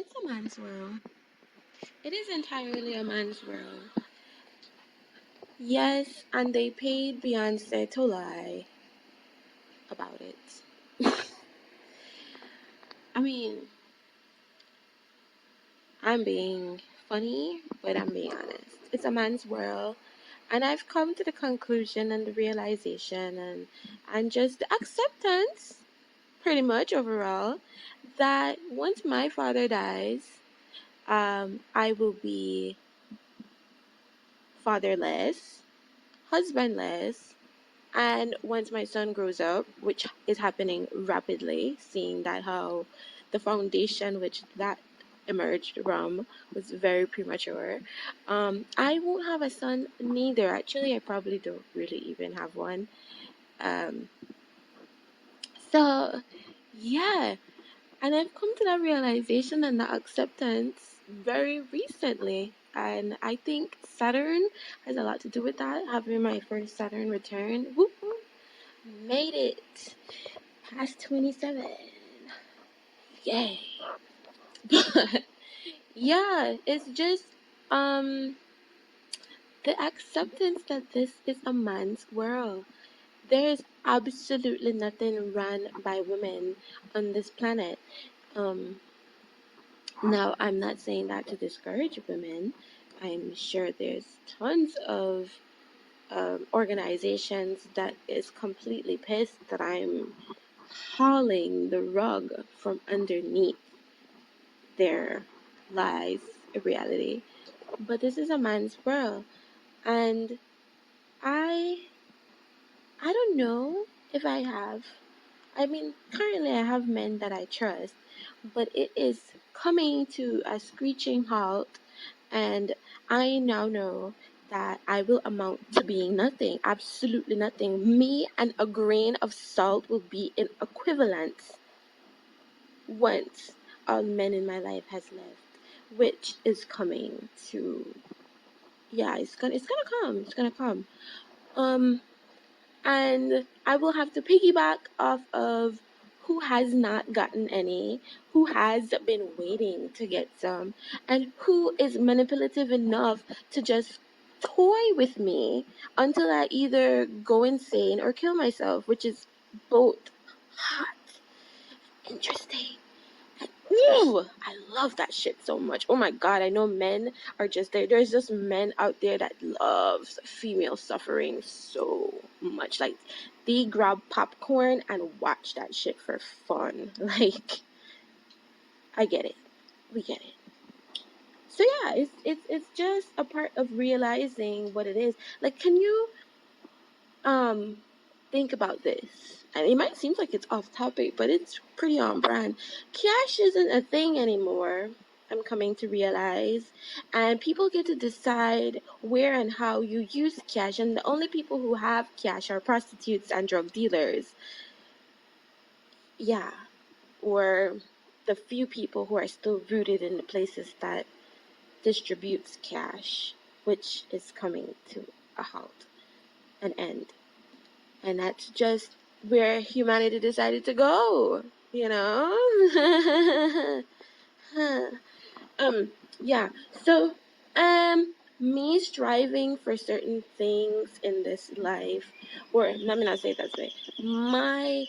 It's a man's world. It is entirely a man's world. Yes, and they paid Beyonce to lie about it. I mean, I'm being funny, but I'm being honest. It's a man's world, and I've come to the conclusion and the realization and just the acceptance, pretty much overall, that once my father dies, I will be fatherless, husbandless, and once my son grows up, which is happening rapidly, seeing that how the foundation which that emerged from was very premature, I won't have a son neither. Actually, I probably don't really even have one. Um, so, yeah, and I've come to that realization and that acceptance very recently. And I think Saturn has a lot to do with that. Having my first Saturn return. Whoop, whoop, made it past 27. Yay. But yeah, it's just um the acceptance that this is a man's world. There is absolutely nothing run by women on this planet. Um Now, I'm not saying that to discourage women. I'm sure there's tons of organizations that is completely pissed that I'm hauling the rug from underneath their lies, reality. But this is a man's world, and I I don't know if I have. I mean, currently I have men that I trust, but it is coming to a screeching halt, and I now know that I will amount to being nothing, absolutely nothing. Me and a grain of salt will be in equivalence once all men in my life has left, which is coming to, yeah, it's gonna come. Um, and I will have to piggyback off of who has not gotten any, who has been waiting to get some, and who is manipulative enough to just toy with me until I either go insane or kill myself, which is both hot, interesting. Ooh, I love that shit so much. Oh my god, I know men are just there. There's just men out there that loves female suffering so much. Like, they grab popcorn and watch that shit for fun. Like, I get it. We get it. So yeah, it's just a part of realizing what it is. Like, can you um think about this? And it might seem like it's off topic, but it's pretty on brand. Cash isn't a thing anymore, I'm coming to realize. And people get to decide where and how you use cash. And the only people who have cash are prostitutes and drug dealers. Yeah. Or the few people who are still rooted in the places that distributes cash, which is coming to a halt, an end. And that's just where humanity decided to go, you know? Yeah. So, me striving for certain things in this life, or let me not say it that way, my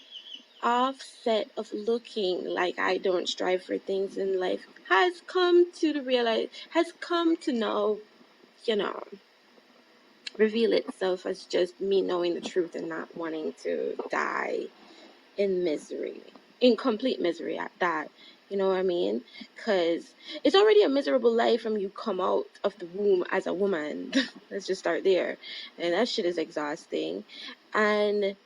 offset of looking like I don't strive for things in life has come to know, you know, reveal itself as just me knowing the truth and not wanting to die in misery, in complete misery at that. You know what I mean? Because it's already a miserable life from you come out of the womb as a woman. Let's just start there. And that shit is exhausting. And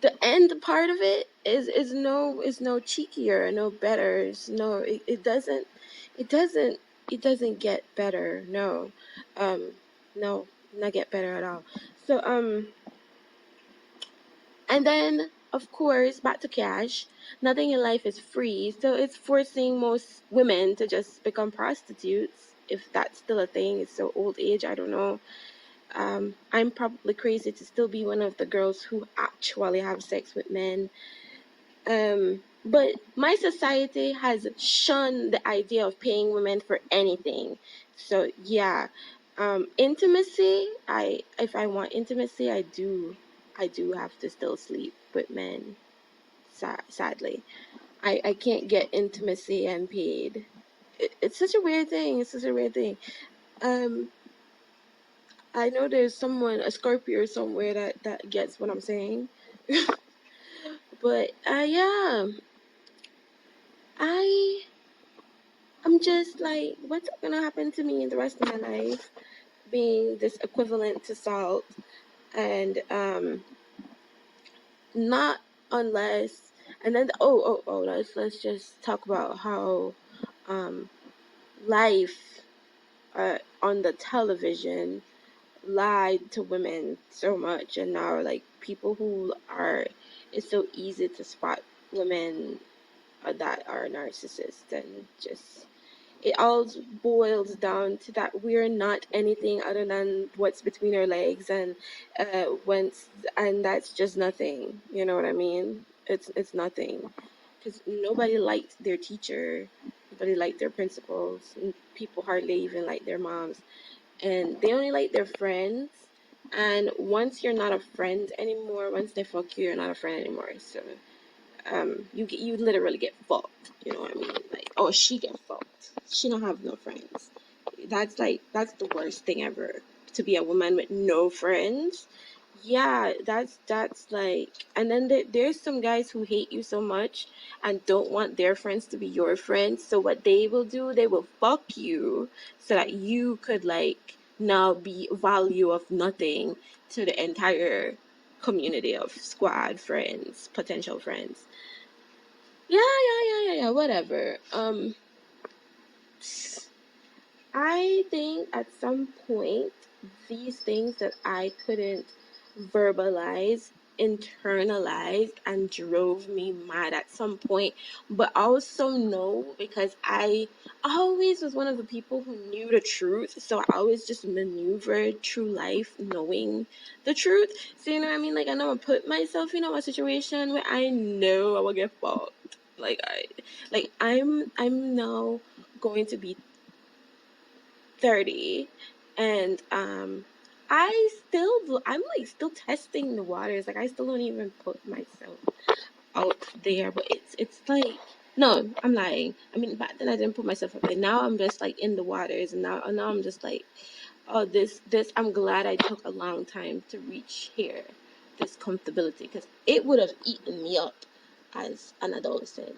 the end part of it is no cheekier, no better. It doesn't get better. No. No, not get better at all. So and then, of course, back to cash. Nothing in life is free, so it's forcing most women to just become prostitutes, if that's still a thing. It's so old age, I don't know. I'm probably crazy to still be one of the girls who actually have sex with men. But my society has shunned the idea of paying women for anything. So yeah, intimacy. If I want intimacy, I do have to still sleep with men. Sadly, I can't get intimacy and paid. It's such a weird thing. It's such a weird thing. Um, I know there's someone, a Scorpio somewhere that gets what I'm saying. But yeah, I I'm just like, what's gonna happen to me in the rest of my life, being this equivalent to salt, and not unless, and then let's just talk about how um life on the television lied to women so much, and now like people who are, it's so easy to spot women that are narcissists, and just it all boils down to that we're not anything other than what's between our legs, and once, and that's just nothing. You know what I mean? It's nothing, because nobody liked their teacher, nobody liked their principals, and people hardly even like their moms, and they only like their friends. And once you're not a friend anymore, once they fuck you, you're not a friend anymore. So you literally get fucked. You know what I mean? Like, oh, she get fucked. She don't have no friends. That's the worst thing ever. To be a woman with no friends. Yeah, that's like, and then there's some guys who hate you so much and don't want their friends to be your friends. So what they will do, they will fuck you so that you could like now be value of nothing to the entire community of squad friends, potential friends. Yeah, whatever. I think at some point, these things that I couldn't verbalize internalized and drove me mad at some point, but also know, because I always was one of the people who knew the truth, so I always just maneuvered through life knowing the truth. So you know what I mean? Like, I know I put myself in a situation where I know I will get fucked. I'm now going to be 30, and I'm like still testing the waters. Like, I still don't even put myself out there, but it's like, no, I'm lying. I mean, back then I didn't put myself up there. Now I'm just like in the waters, and now I'm just like, oh, this I'm glad I took a long time to reach here, this comfortability, because it would have eaten me up as an adolescent,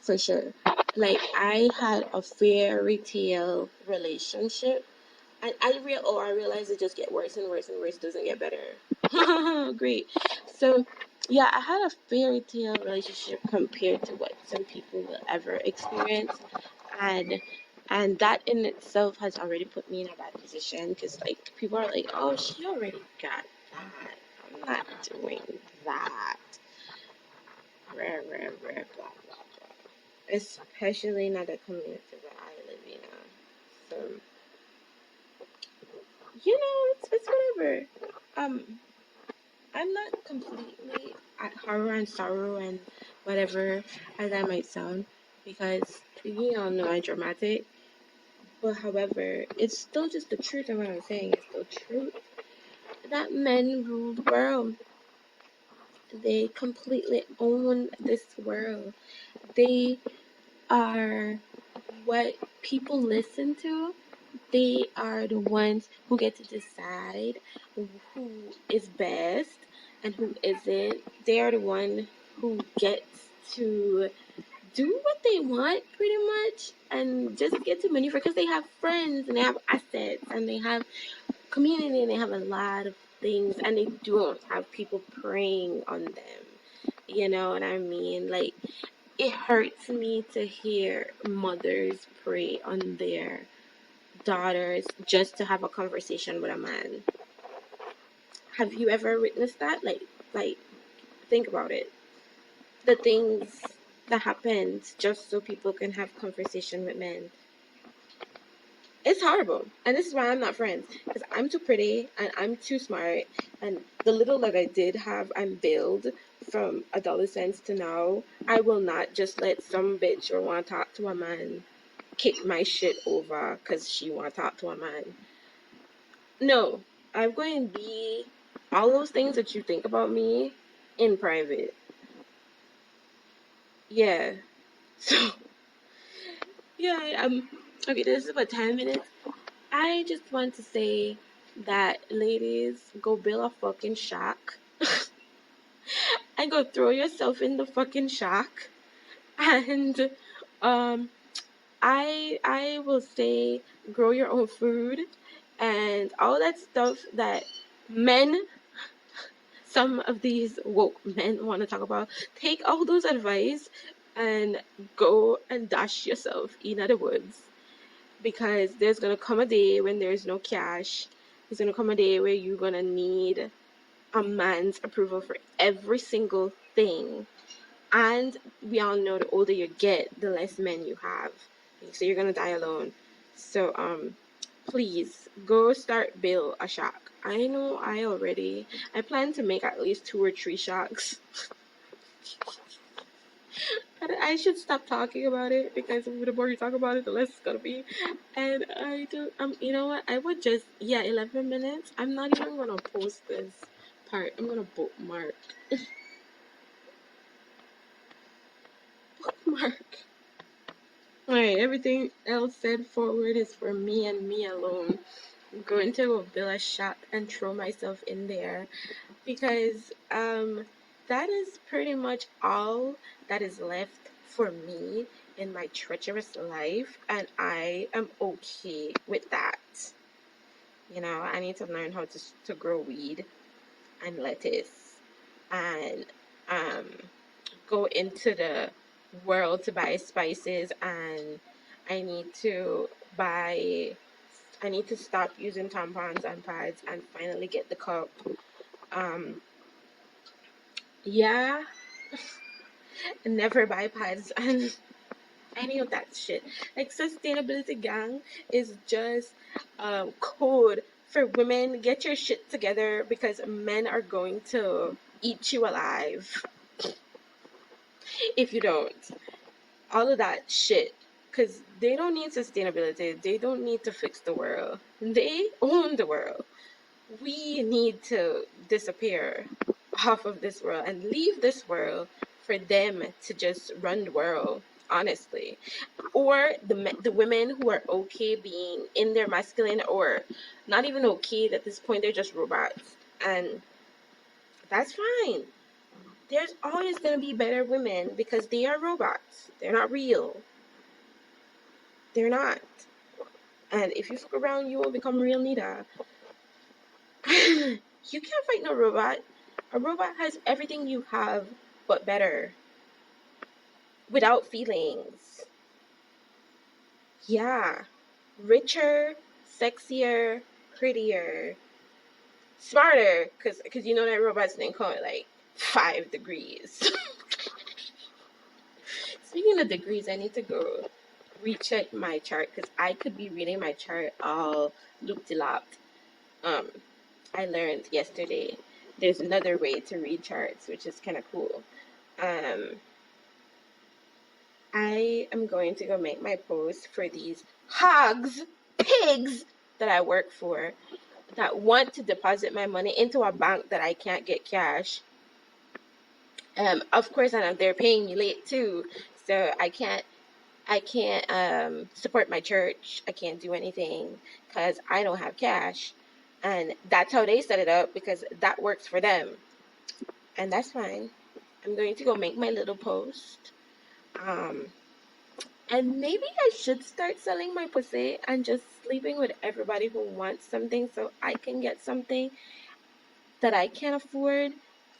for sure. Like, I had a fairy tale relationship, and I realized it just get worse and worse and worse. It doesn't get better. Great. So yeah, I had a fairy tale relationship compared to what some people will ever experience, and that in itself has already put me in a bad position, because like people are like, oh, she already got that. I'm not doing that. Rare, rare, rare, blah blah blah. Especially not the community that I live in. So it's whatever. Um, I'm not completely at horror and sorrow and whatever as I might sound, because you all know I'm dramatic. But however, it's still just the truth of what I'm saying. It's still truth that men rule the world. They completely own this world. They are what people listen to. They are the ones who get to decide who is best and who isn't. They are the one who gets to do what they want, pretty much, and just get to maneuver, because they have friends and they have assets and they have community and they have a lot of things, and they don't have people preying on them. You know what I mean? Like, it hurts me to hear mothers prey on their daughters just to have a conversation with a man. Have you ever witnessed that? Like, think about it. The things that happens just so people can have conversation with men. It's horrible. And this is why I'm not friends. Because I'm too pretty and I'm too smart. And the little that I did have, I'm built from adolescence to now. I will not just let some bitch or want to talk to a man kick my shit over because she want to talk to a man. No, I'm going to be all those things that you think about me in private. Yeah. So, yeah, okay, this is about 10 minutes. I just want to say that, ladies, go build a fucking shack and go throw yourself in the fucking shack. And um, I will say grow your own food and all that stuff that men, some of these woke men want to talk about. Take all those advice and go and dash yourself in the woods, because there's gonna come a day when there's no cash. There's gonna come a day where you're gonna need a man's approval for every single thing. And we all know the older you get, the less men you have. So you're gonna die alone. So please go start build a shack. I know I plan to make at least 2 or 3 shacks. But I should stop talking about it, because the more you talk about it, the less it's gonna be. And I do you know what? I would just 11 minutes. I'm not even gonna post this part. I'm gonna bookmark. Bookmark. Alright, everything else said forward is for me and me alone. I'm going to go build a shop and throw myself in there, because that is pretty much all that is left for me in my treacherous life, and I am okay with that. You know, I need to learn how to grow weed and lettuce, and um go into the world to buy spices, and I need to buy I need to stop using tampons and pads and finally get the cup. Um yeah, never buy pads and any of that shit. Like, sustainability gang is just code for women. Get your shit together, because men are going to eat you alive if you don't. All of that shit. Because they don't need sustainability. They don't need to fix the world. They own the world. We need to disappear off of this world and leave this world for them to just run the world, honestly. Or the women who are okay being in their masculine, or not even okay at this point, they're just robots. And that's fine. There's always going to be better women, because they are robots. They're not real. They're not. And if you fuck around, you will become real neither. You can't fight no robot. A robot has everything you have, but better. Without feelings. Yeah. Richer, sexier, prettier, smarter. Because you know that robots didn't call it like 5 degrees. Speaking of degrees, I need to go recheck my chart, because I could be reading my chart all loop-de-lopped. I learned yesterday there's another way to read charts, which is kind of cool. I am going to go make my post for these hogs, pigs that I work for, that want to deposit my money into a bank that I can't get cash. Of course, and they're paying me late too, so I can't support my church. I can't do anything because I don't have cash. And that's how they set it up, because that works for them. And that's fine. I'm going to go make my little post. And maybe I should start selling my pussy and just sleeping with everybody who wants something, so I can get something that I can't afford,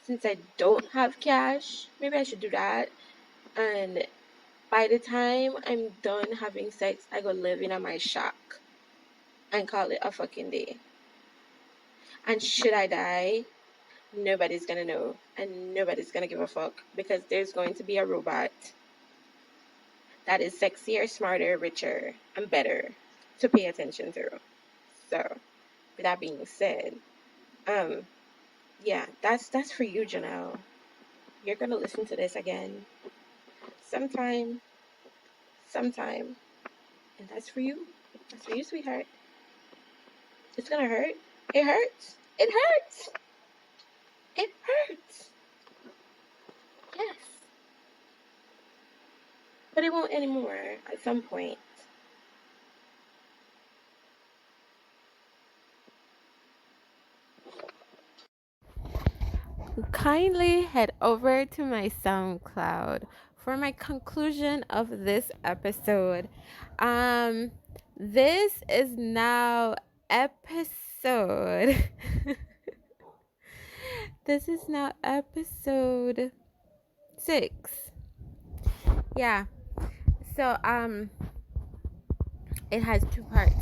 since I don't have cash. Maybe I should do that. And by the time I'm done having sex, I go live in my shack and call it a fucking day. And should I die, nobody's gonna know, and nobody's gonna give a fuck, because there's going to be a robot that is sexier, smarter, richer, and better. to pay attention to. So, with that being said, um, yeah, that's for you, Janelle. You're gonna listen to this again sometime, sometime, and that's for you. That's for you, sweetheart. It's gonna hurt. It hurts. It hurts. It hurts. Yes, but it won't anymore. At some point. Kindly head over to my SoundCloud for my conclusion of this episode. Um, this is now episode. This is now episode 6. Yeah. So it has 2 parts.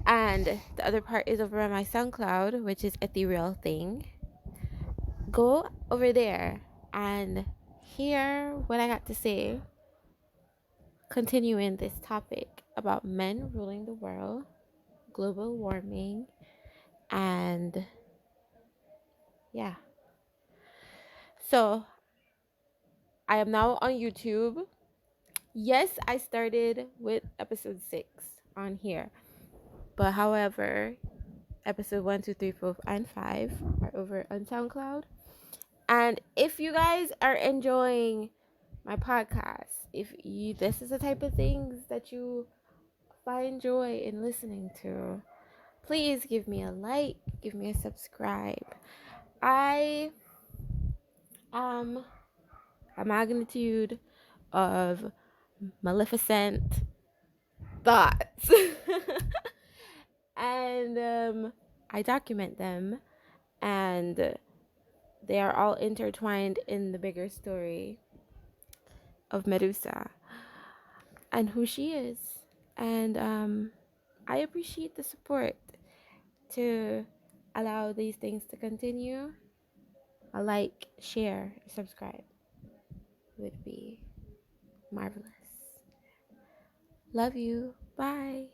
And the other part is over on my SoundCloud, which is Etheral thing. Go over there and hear what I got to say. Continuing this topic about men ruling the world, global warming, and yeah. So I am now on YouTube. Yes, I started with episode 6 on here. But however, episode 1, 2, 3, 4, and 5 are over on SoundCloud. And if you guys are enjoying my podcast, if you this is the type of things that you find joy in listening to, please give me a like, give me a subscribe. I am a magnitude of maleficent thoughts. And I document them, and they are all intertwined in the bigger story of Medusa and who she is. And I appreciate the support to allow these things to continue. A like, share, subscribe would be marvelous. Love you. Bye.